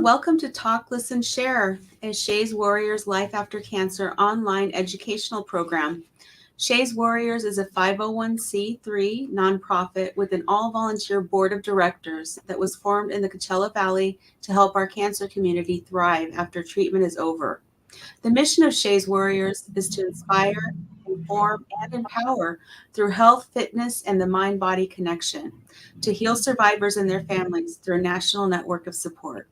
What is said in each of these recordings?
welcome to Talk, Listen, Share, a Shays Warriors Life After Cancer online educational program. Shays Warriors is a 501c3 nonprofit with an all-volunteer board of directors that was formed in the Coachella Valley to help our cancer community thrive after treatment is over. The mission of Shays Warriors is to inspire, inform, and empower through health, fitness, and the mind-body connection, to heal survivors and their families through a national network of support.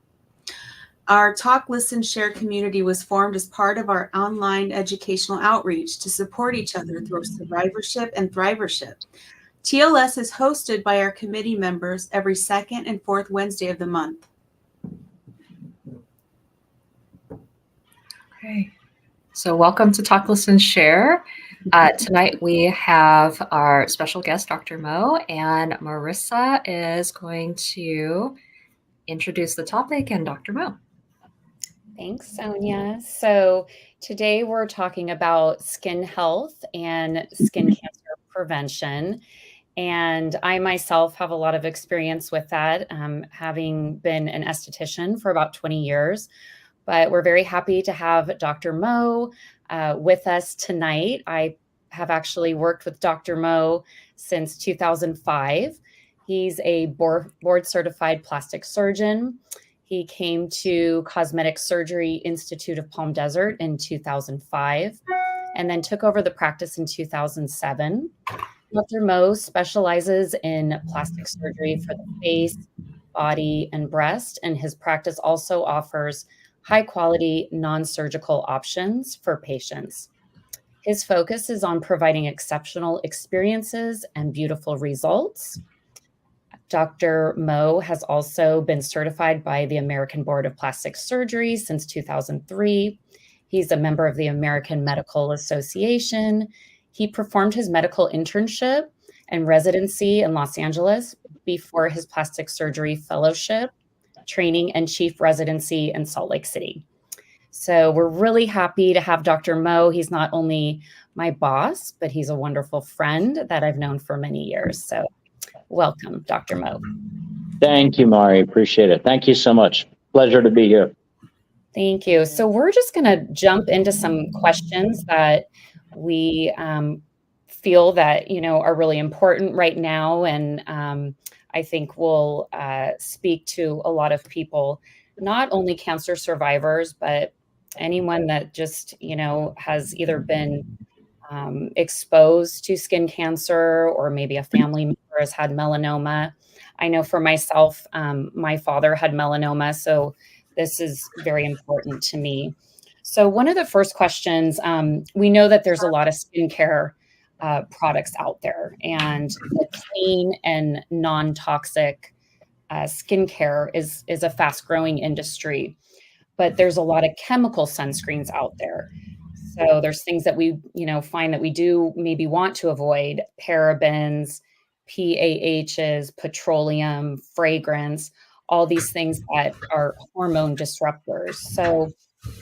Our Talk, Listen, Share community was formed as part of our online educational outreach to support each other through survivorship and thrivership. TLS is hosted by our committee members every second and fourth Wednesday of the month. Okay, so welcome to Talk, Listen, Share. Tonight we have our special guest, Dr. Mo, and Marissa is going to introduce the topic, and Dr. Mo. Thanks, Sonia. So today we're talking about skin health and skin cancer prevention. And I myself have a lot of experience with that, having been an esthetician for about 20 years. But we're very happy to have Dr. Mo with us tonight. I have actually worked with Dr. Mo since 2005. He's a board-certified plastic surgeon. He came to Cosmetic Surgery Institute of Palm Desert in 2005 and then took over the practice in 2007. Dr. Mo specializes in plastic surgery for the face, body, and breast, and his practice also offers high-quality, non-surgical options for patients. His focus is on providing exceptional experiences and beautiful results. Dr. Mo has also been certified by the American Board of Plastic Surgery since 2003. He's a member of the American Medical Association. He performed his medical internship and residency in Los Angeles before his plastic surgery fellowship, training, and chief residency in Salt Lake City. So we're really happy to have Dr. Mo. He's not only my boss, but he's a wonderful friend that I've known for many years. So welcome, Dr. Mo. Thank you, Mari. Appreciate it. Thank you so much. Pleasure to be here. Thank you. So we're just going to jump into some questions that we feel that, are really important right now. And I think will speak to a lot of people, not only cancer survivors, but anyone that just, has either been exposed to skin cancer, or maybe a family member has had melanoma. I know for myself, my father had melanoma, so this is very important to me. So one of the first questions, we know that there's a lot of skincare products out there, and the clean and non-toxic skincare is a fast-growing industry, but there's a lot of chemical sunscreens out there. So there's things that we, find that we do maybe want to avoid: parabens, PAHs, petroleum, fragrance, all these things that are hormone disruptors. So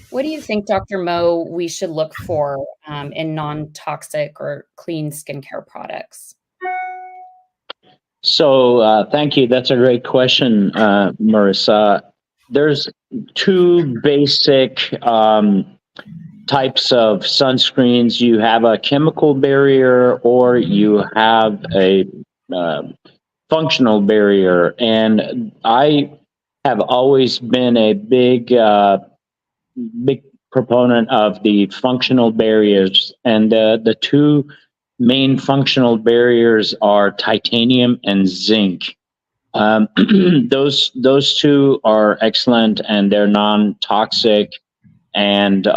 what do you think, Dr. Mo, we should look for in non-toxic or clean skincare products? So thank you. That's a great question, Marissa. There's two basic types of sunscreens. You have a chemical barrier, or you have a functional barrier. And I have always been a big proponent of the functional barriers. And the two main functional barriers are titanium and zinc. Those two are excellent, and they're non-toxic, and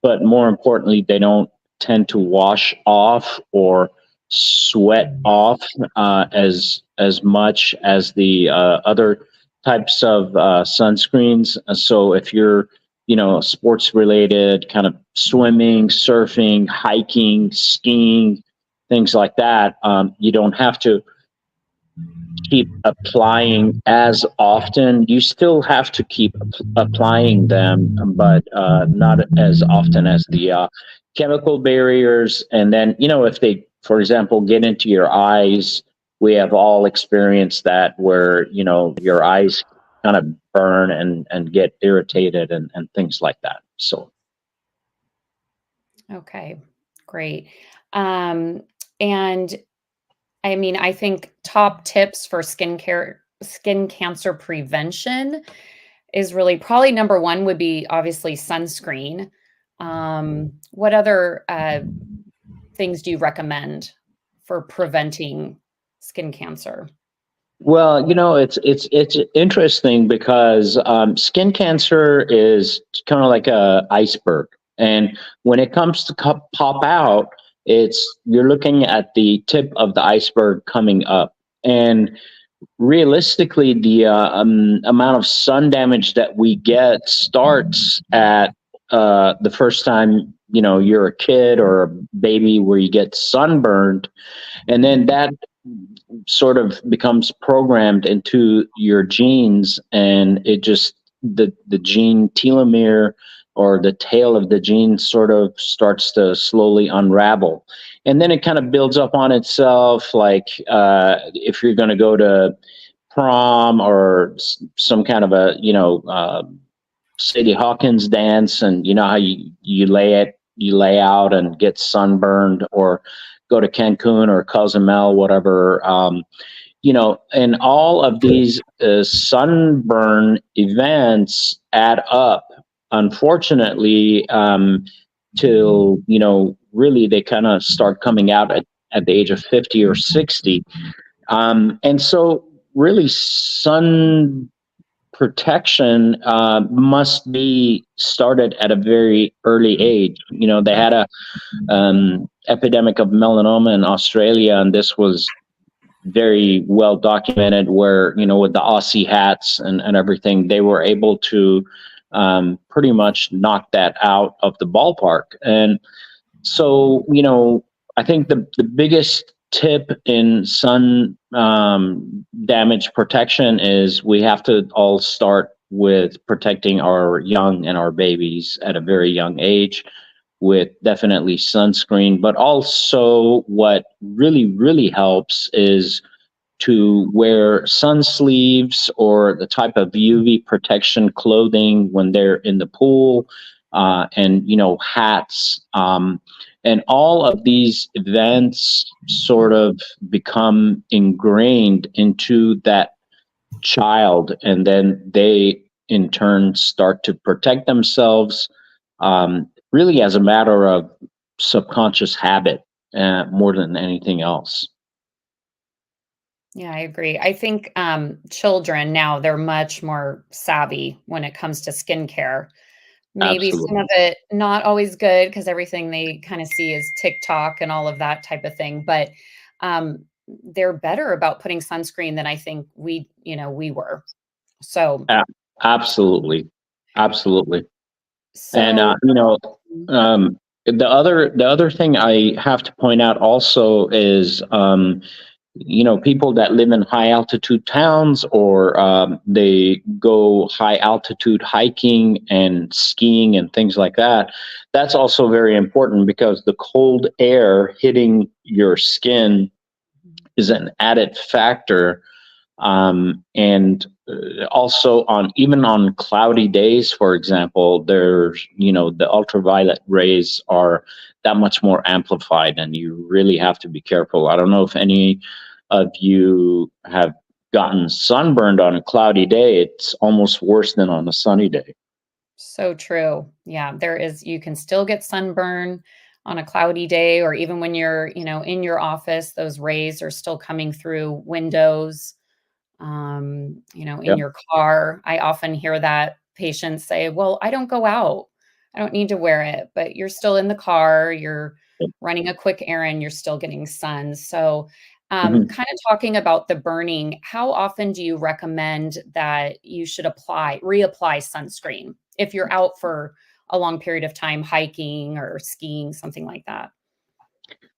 but more importantly, they don't tend to wash off or sweat off as much as the other types of sunscreens. So if you're sports related, kind of swimming, surfing, hiking, skiing, things like that, you don't have to keep applying as often. You still have to keep applying them, but not as often as the chemical barriers. And then, if they, for example, get into your eyes, we have all experienced that, where, your eyes kind of burn and get irritated and things like that. So. Okay, great. And I mean, I think top tips for skin cancer prevention is really probably number one would be obviously sunscreen. What other things do you recommend for preventing skin cancer? Well, it's interesting because skin cancer is kind of like a iceberg, and when it comes to pop out, you're looking at the tip of the iceberg coming up, and realistically, the amount of sun damage that we get starts at the first time you're a kid or a baby where you get sunburned, and then that sort of becomes programmed into your genes, and it just the gene telomere or the tail of the gene sort of starts to slowly unravel, and then it kind of builds up on itself. Like if you're going to go to prom or some kind of a Sadie Hawkins dance, and you know how you lay out and get sunburned, or go to Cancun or Cozumel, whatever, and all of these sunburn events add up, unfortunately, till, really they kind of start coming out at the age of 50 or 60. And so really sun protection must be started at a very early age. They had a epidemic of melanoma in Australia, and this was very well documented, where with the Aussie hats and everything, they were able to pretty much knock that out of the ballpark. And so I think the biggest tip in sun damage protection is we have to all start with protecting our young and our babies at a very young age, with definitely sunscreen. But also what really helps is to wear sun sleeves or the type of UV protection clothing when they're in the pool, and hats. And all of these events sort of become ingrained into that child, and then they in turn start to protect themselves, really as a matter of subconscious habit, more than anything else. Yeah, I agree. I think children now, they're much more savvy when it comes to skincare. Maybe some Absolutely. of it not always good, because everything they kind of see is TikTok and all of that type of thing. But they're better about putting sunscreen than I think we were. So, Absolutely. And so the other thing I have to point out also is people that live in high altitude towns, or they go high altitude hiking and skiing and things like that. That's also very important, because the cold air hitting your skin is an added factor. And also even on cloudy days, for example, there's, the ultraviolet rays are that much more amplified, and you really have to be careful. I don't know if any of you have gotten sunburned on a cloudy day. It's almost worse than on a sunny day. So true. Yeah, you can still get sunburn on a cloudy day, or even when you're, in your office, those rays are still coming through windows, in Yep. your car. I often hear that patients say, well, I don't go out, I don't need to wear it, but you're still in the car, you're running a quick errand, you're still getting sun. So Mhm. kind of talking about the burning, how often do you recommend that you should reapply sunscreen if you're out for a long period of time, hiking or skiing, something like that?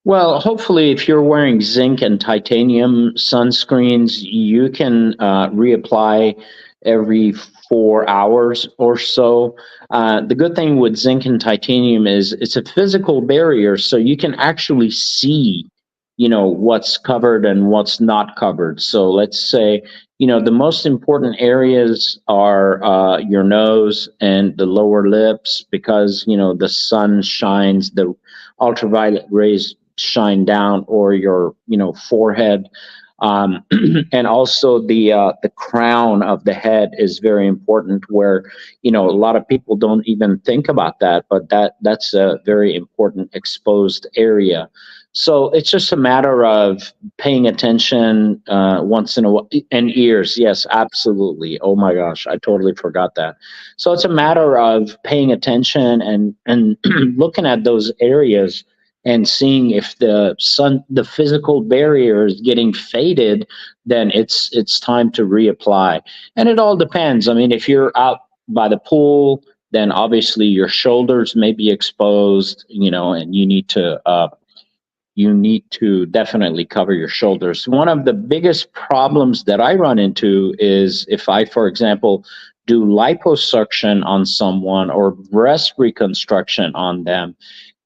Well, hopefully, if you're wearing zinc and titanium sunscreens, you can reapply every 4 hours or so. The good thing with zinc and titanium is it's a physical barrier, so you can actually see, what's covered and what's not covered. So let's say the most important areas are your nose and the lower lips, because the sun shines, the ultraviolet rays shine down, or your forehead, and also the crown of the head is very important, where a lot of people don't even think about that, but that's a very important exposed area. So it's just a matter of paying attention once in a while. And ears, yes, absolutely. Oh my gosh, I totally forgot that. So it's a matter of paying attention and looking at those areas and seeing if the physical barrier is getting faded. Then it's time to reapply. And it all depends. I mean, if you're out by the pool, then obviously your shoulders may be exposed, and you need to definitely cover your shoulders. One of the biggest problems that I run into is if I, for example, do liposuction on someone or breast reconstruction on them,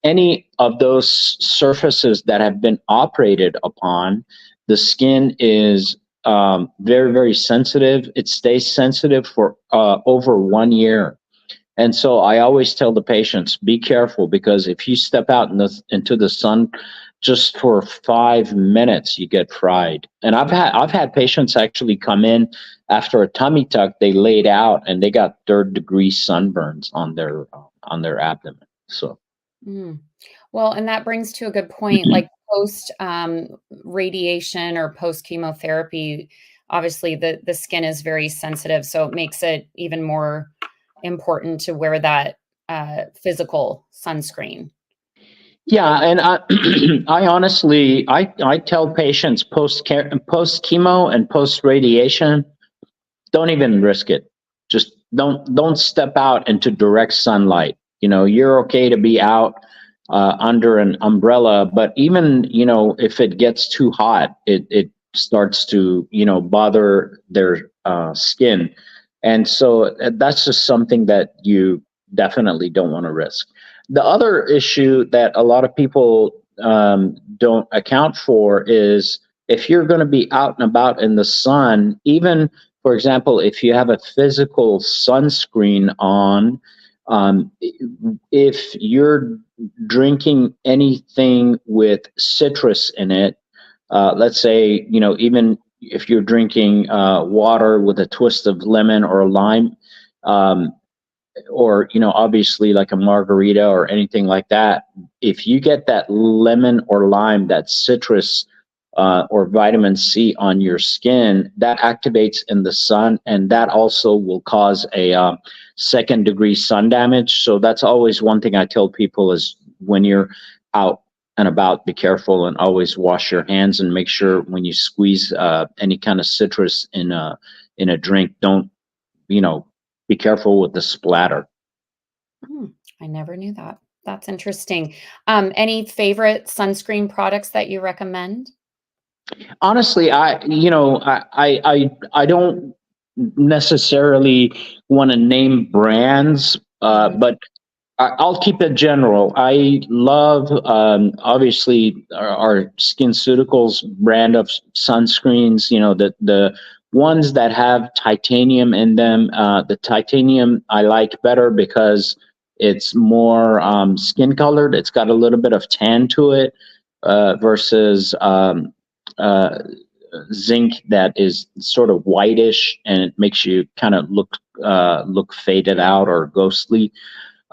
any of those surfaces that have been operated upon, the skin is very, very sensitive. It stays sensitive for over 1 year. And so I always tell the patients, be careful, because if you step out into the sun just for 5 minutes, you get fried. And I've had patients actually come in after a tummy tuck. They laid out and they got 3rd-degree sunburns on their abdomen. So. Mm. Well, and that brings to a good point, like post radiation or post chemotherapy, obviously the skin is very sensitive. So it makes it even more important to wear that physical sunscreen. Yeah, and I honestly, I tell patients post chemo and post radiation, don't even risk it. Just don't step out into direct sunlight. You're okay to be out under an umbrella, but even if it gets too hot, it starts to bother their skin, and so that's just something that you definitely don't want to risk. The other issue that a lot of people don't account for is if you're going to be out and about in the sun, even, for example, if you have a physical sunscreen on, if you're drinking anything with citrus in it, let's say, even if you're drinking water with a twist of lemon or lime, or obviously like a margarita or anything like that, if you get that lemon or lime, that citrus or vitamin C on your skin, that activates in the sun, and that also will cause a 2nd-degree sun damage. So that's always one thing I tell people is when you're out and about, be careful and always wash your hands, and make sure when you squeeze any kind of citrus in a drink, don't be careful with the splatter. I never knew that. That's interesting. Any favorite sunscreen products that you recommend? Honestly, I don't necessarily want to name brands, but I'll keep it general. I love, obviously, our SkinCeuticals brand of sunscreens. The ones that have titanium in them. The titanium I like better because it's more skin colored. It's got a little bit of tan to it versus uh, zinc that is sort of whitish, and it makes you kind of look faded out or ghostly.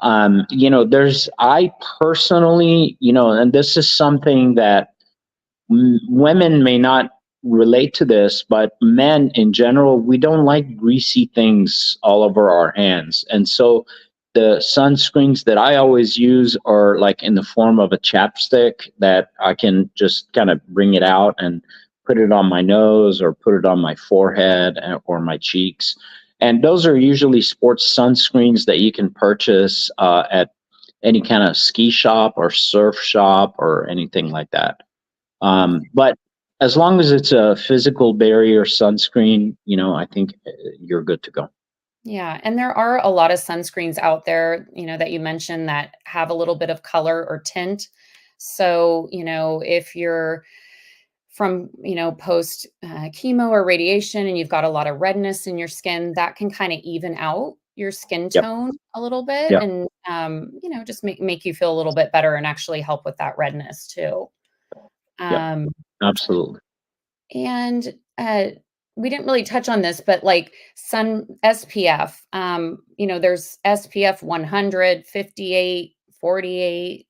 I personally, and this is something that women may not relate to this, but men in general, we don't like greasy things all over our hands. And so the sunscreens that I always use are like in the form of a chapstick that I can just kind of bring it out and put it on my nose or put it on my forehead or my cheeks. And those are usually sports sunscreens that you can purchase at any kind of ski shop or surf shop or anything like that. But as long as it's a physical barrier sunscreen, I think you're good to go. Yeah, and there are a lot of sunscreens out there, that you mentioned that have a little bit of color or tint. So, if you're from, post chemo or radiation, and you've got a lot of redness in your skin, that can kind of even out your skin Yep. tone a little bit, Yep. and just make you feel a little bit better and actually help with that redness too. Yep. Absolutely. And we didn't really touch on this, but like sun SPF, there's SPF 100, 58, 48.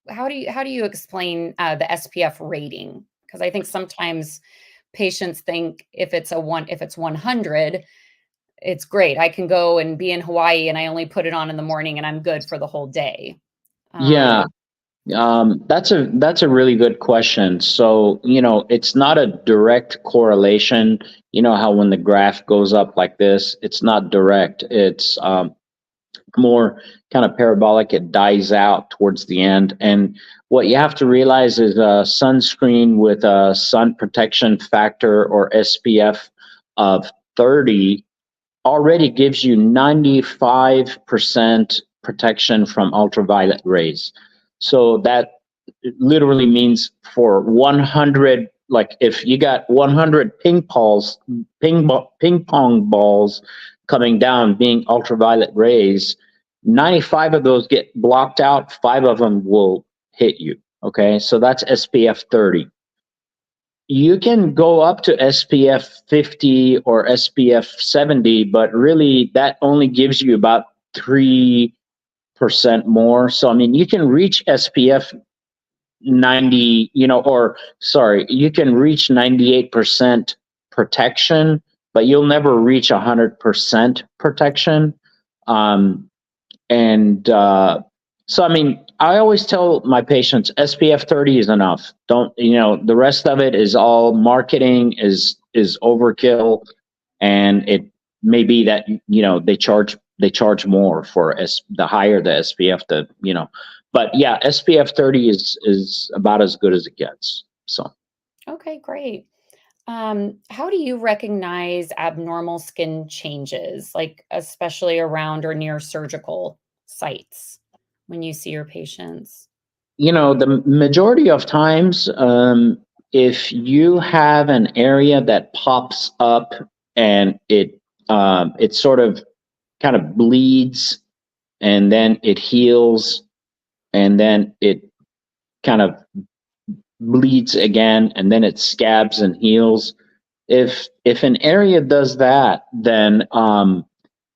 How do you explain the SPF rating? Because I think sometimes patients think if it's 100, it's great. I can go and be in Hawaii and I only put it on in the morning and I'm good for the whole day. Yeah. That's a really good question. So, it's not a direct correlation. You know how when the graph goes up like this, it's not direct. It's more kind of parabolic. It dies out towards the end. And what you have to realize is sunscreen with a sun protection factor, or SPF, of 30 already gives you 95% protection from ultraviolet rays. So that literally means for 100, like if you got 100 ping pong balls coming down being ultraviolet rays, 95 of those get blocked out, 5 of them will hit you. Okay, so that's SPF 30. You can go up to SPF 50 or SPF 70, but really that only gives you about 3% more. So, I mean, you can reach SPF 90, you can reach 98% protection, but you'll never reach 100% protection. So, I mean, I always tell my patients SPF 30 is enough. Don't, the rest of it is all marketing, is overkill. And it may be that, they charge more for the higher the SPF, but yeah, SPF 30 is about as good as it gets. So. Okay, great. How do you recognize abnormal skin changes, like especially around or near surgical sites when you see your patients? The majority of times, if you have an area that pops up and it sort of kind of bleeds, and then it heals, and then it kind of bleeds again, and then it scabs and heals. If an area does that, then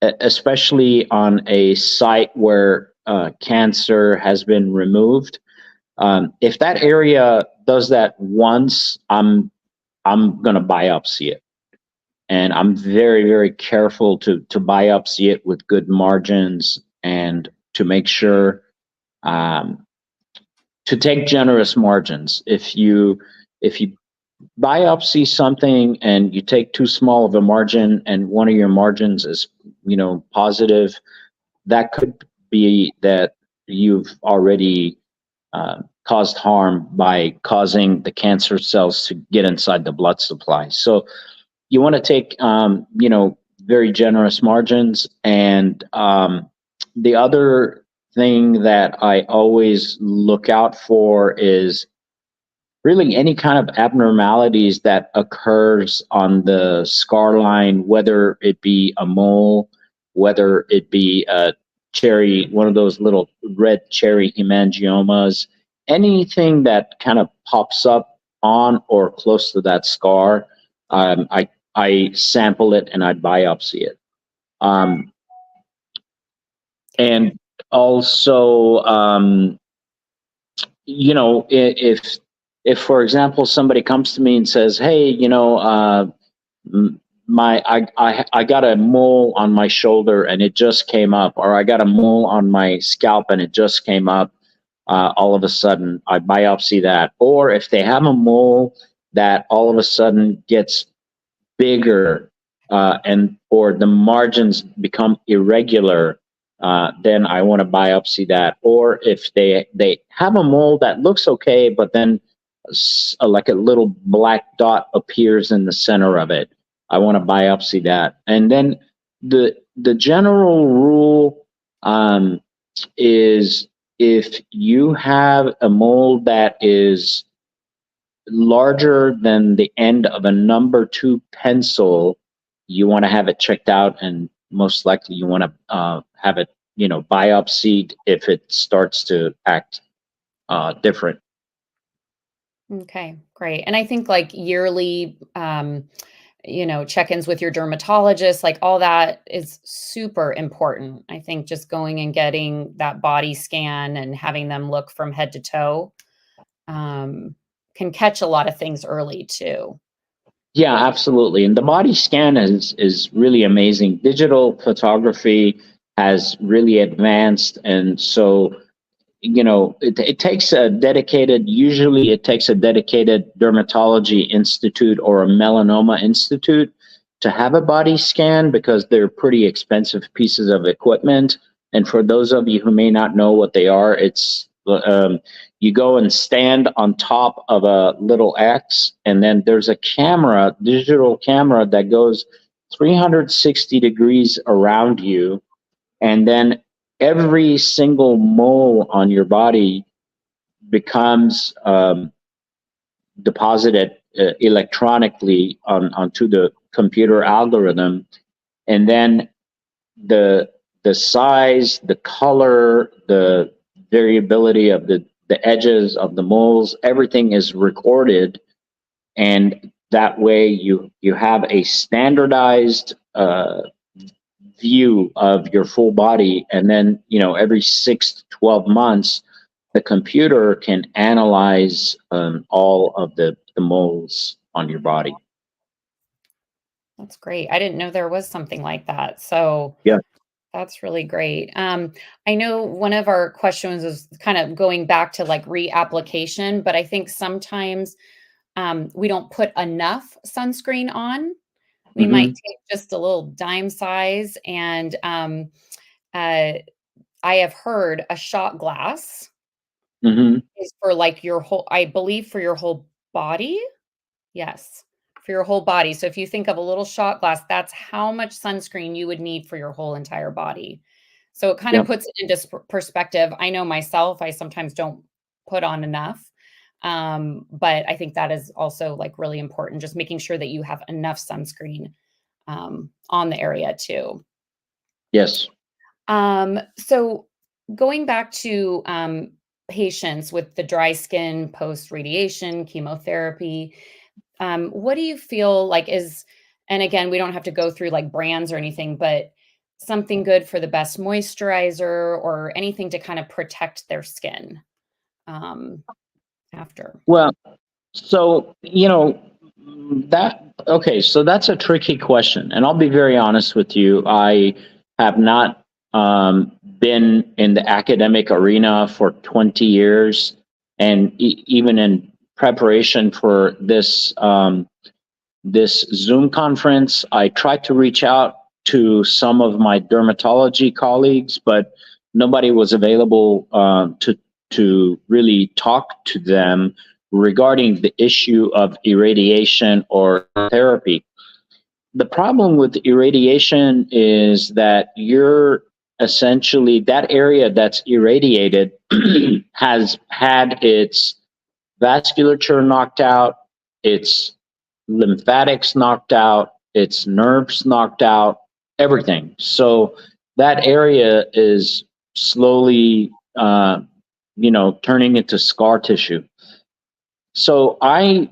especially on a site where cancer has been removed, if that area does that once, I'm going to biopsy it, and I'm very, very careful to biopsy it with good margins, and to make sure to take generous margins. If you biopsy something and you take too small of a margin, and one of your margins is positive, that could be that you've already caused harm by causing the cancer cells to get inside the blood supply. So you want to take very generous margins. And the other thing that I always look out for is really any kind of abnormalities that occurs on the scar line, whether it be a mole, whether it be a one of those little red cherry hemangiomas, anything that kind of pops up on or close to that scar, I sample it and I biopsy it. And also, if for example somebody comes to me and says, "Hey, I got a mole on my shoulder and it just came up," or "I got a mole on my scalp and it just came up," all of a sudden I biopsy that. Or if they have a mole that all of a sudden gets bigger, or the margins become irregular, then I want to biopsy that. Or if they have a mole that looks okay, but then like a little black dot appears in the center of it, I want to biopsy that. And then the general rule is, if you have a mole that is larger than the end of a number 2 pencil, you want to have it checked out, and most likely you want to have it, biopsied if it starts to act different. Okay, great. And I think like yearly, check-ins with your dermatologist, like all that is super important. I think just going and getting that body scan and having them look from head to toe can catch a lot of things early too. Yeah, absolutely. And the body scan is really amazing. Digital photography has really advanced, and so it takes a dedicated, usually it takes a dedicated dermatology institute or a melanoma institute to have a body scan, because they're pretty expensive pieces of equipment. And for those of you who may not know what they are, it's you go and stand on top of a little X, and then there's a camera, digital camera, that goes 360 degrees around you, and then every single mole on your body becomes deposited electronically onto the computer algorithm, and then the size, the color, the variability of the edges of the moles, everything is recorded, and that way you have a standardized view of your full body. And then every 6 to 12 months the computer can analyze all of the moles on your body. That's great. I didn't know there was something like that. So Yeah. That's really great. I know one of our questions is kind of going back to like reapplication, but I think sometimes we don't put enough sunscreen on. We might take just a little dime size, and I have heard a shot glass is for like your whole, I believe for your whole body. Yes, for your whole body. So if you think of a little shot glass, that's how much sunscreen you would need for your whole entire body. So it kind of puts it into perspective. I know myself, I sometimes don't put on enough. But I think that is also like really important, just making sure that you have enough sunscreen on the area too. Yes. So going back to patients with the dry skin post radiation chemotherapy, what do you feel like is, and again, we don't have to go through like brands or anything, but something good for the best moisturizer or anything to kind of protect their skin after? Well, so so that's a tricky question, and I'll be very honest with you. I have not been in the academic arena for 20 years, and even in preparation for this this Zoom conference, I tried to reach out to some of my dermatology colleagues, but nobody was available to really talk to them regarding the issue of irradiation or therapy. The problem with irradiation is that you're essentially, that area that's irradiated has had its vasculature knocked out, its lymphatics knocked out, its nerves knocked out, everything. So that area is slowly, turning into scar tissue. So I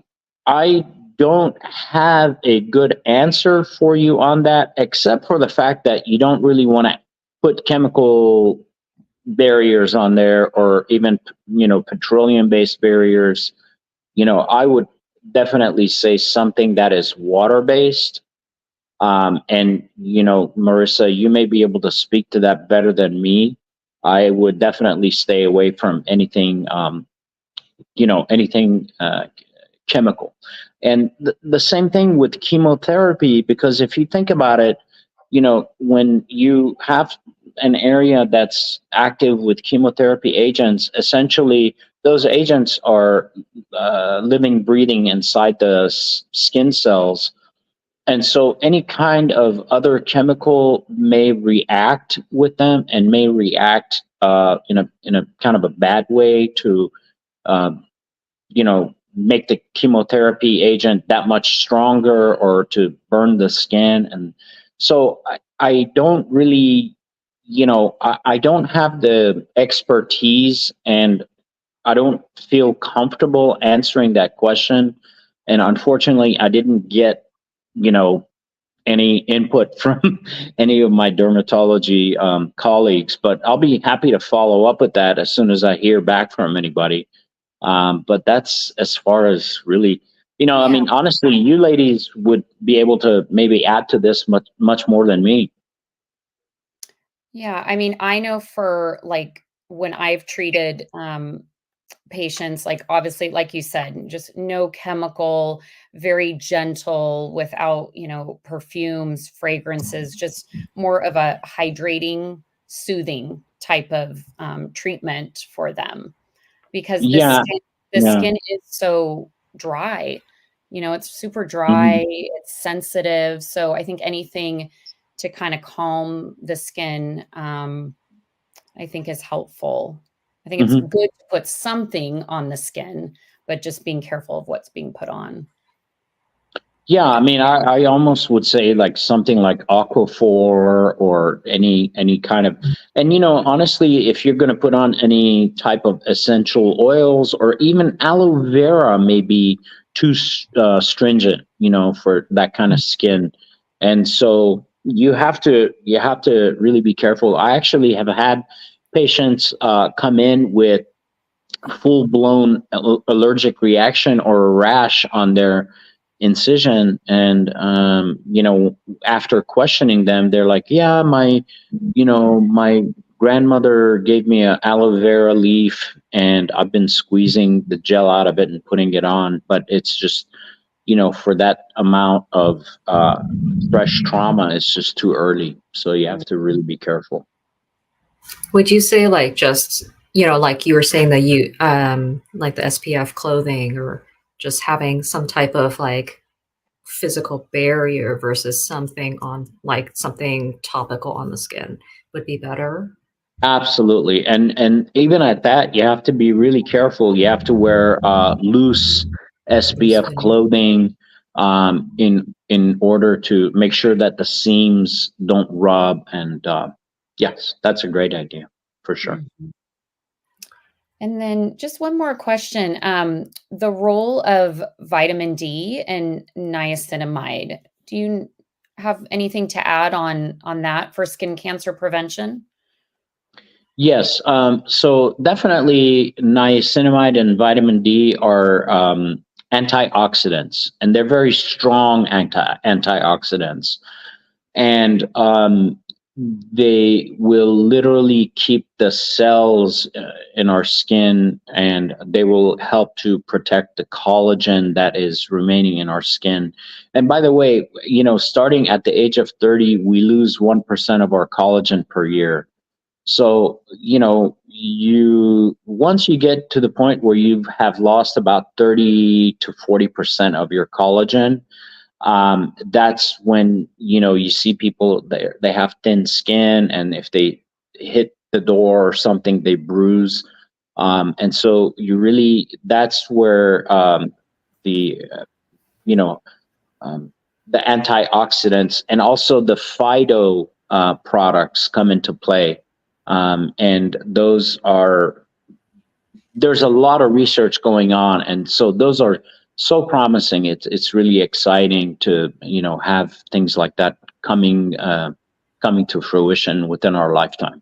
don't have a good answer for you on that, except for the fact that you don't really want to put chemical barriers on there, or even petroleum-based barriers. I would definitely say something that is water-based. And Marissa, you may be able to speak to that better than me. I would definitely stay away from anything, chemical. And the same thing with chemotherapy, because if you think about it, when you have an area that's active with chemotherapy agents, essentially those agents are living, breathing inside the skin cells. And so any kind of other chemical may react with them, and may react in a kind of a bad way to make the chemotherapy agent that much stronger or to burn the skin. And so I don't really, I don't have the expertise, and I don't feel comfortable answering that question. And unfortunately, I didn't get, any input from any of my dermatology colleagues, but I'll be happy to follow up with that as soon as I hear back from anybody. But that's as far as really, I mean, honestly, you ladies would be able to maybe add to this much more than me. Yeah, I mean, I know for like when I've treated patients, like obviously, like you said, just no chemical, very gentle, without, perfumes, fragrances, just more of a hydrating, soothing type of treatment for them, because Yeah, the yeah. skin is so dry. It's super Mhm. dry, it's sensitive. So I think anything to kind of calm the skin, I think is helpful. I think it's Mhm. good to put something on the skin, but just being careful of what's being put on. Yeah, I mean, I almost would say like something like Aquaphor or any kind of, and honestly, if you're going to put on any type of essential oils or even aloe vera may be too stringent, for that kind of skin, and so you have to really be careful. I actually have had patients come in with full blown allergic reaction or a rash on their incision, and after questioning them, they're like, yeah, my grandmother gave me a aloe vera leaf and I've been squeezing the gel out of it and putting it on, but it's just, for that amount of fresh trauma, it's just too early, so you have to really be careful. Would you say like just, like you were saying that you like the SPF clothing or just having some type of like physical barrier versus something on like something topical on the skin would be better? Absolutely. And even at that, you have to be really careful. You have to wear loose SPF clothing in order to make sure that the seams don't rub. And yes, that's a great idea for sure. Mhm. And then just one more question. The role of vitamin D and niacinamide. Do you have anything to add on that for skin cancer prevention? Yes. So definitely niacinamide and vitamin D are antioxidants, and they're very strong antioxidants. And they will literally keep the cells in our skin, and they will help to protect the collagen that is remaining in our skin. And by the way, starting at the age of 30, we lose 1% of our collagen per year. So, you once you get to the point where you have lost about 30 to 40% of your collagen, that's when you see people, they have thin skin, and if they hit the door or something, they bruise. And so that's where the you know the antioxidants and also the phyto products come into play. And there's a lot of research going on, and so those are so promising. It's really exciting to have things like that coming to fruition within our lifetime.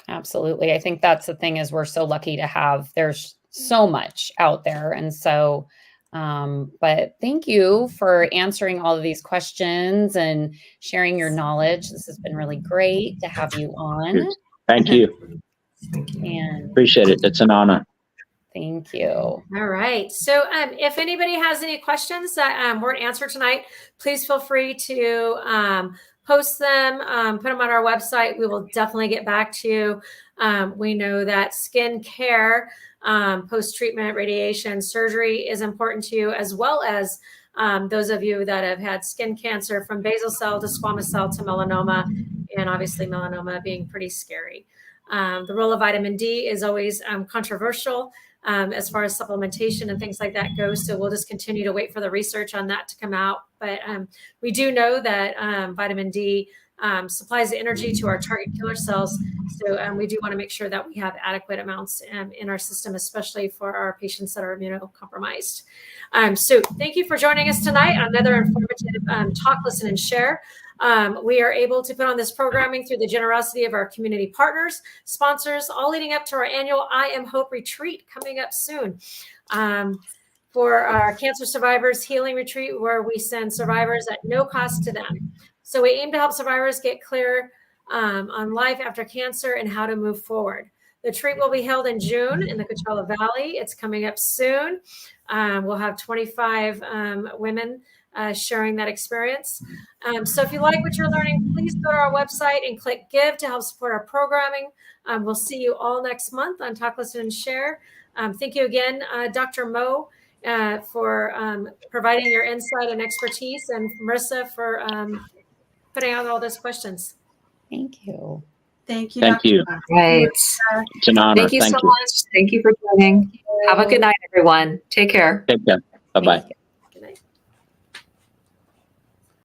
Absolutely. I think that's the thing, is we're so lucky to have, there's so much out there. And so, but thank you for answering all of these questions and sharing your knowledge. This has been really great to have you on. Thank you. And Appreciate it. It's an honor. thank you. All right. So if anybody has any questions that weren't answered tonight, please feel free to post them, put them on our website. We will definitely get back to you. We know that skin care, post-treatment radiation surgery is important to you, as well as those of you that have had skin cancer, from basal cell to squamous cell to melanoma, and obviously melanoma being pretty scary. The role of vitamin D is always controversial. as far as supplementation and things like that go. So we'll just continue to wait for the research on that to come out. But we do know that vitamin D supplies the energy to our target killer cells. So we do want to make sure that we have adequate amounts in our system, especially for our patients that are immunocompromised. So thank you for joining us tonight on another informative Talk, Listen, and Share. We are able to put on this programming through the generosity of our community partners, sponsors, all leading up to our annual I Am Hope retreat coming up soon. For our Cancer Survivors Healing Retreat, where we send survivors at no cost to them. So we aim to help survivors get clear on life after cancer and how to move forward. The retreat will be held in June in the Coachella Valley. It's coming up soon. We'll have 25 women sharing that experience. So if you like what you're learning, please go to our website and click Give to help support our programming. We'll see you all next month on Talk, Listen, and Share. Thank you again, Dr. Mo, for providing your insight and expertise, and Marissa for putting out all those questions. Thank you. Thank you. Thank Dr. you. Right. It's an honor. Thank you so much. Thank you for joining. Have a good night, everyone. Take care. Take care. Bye-bye. Thank you.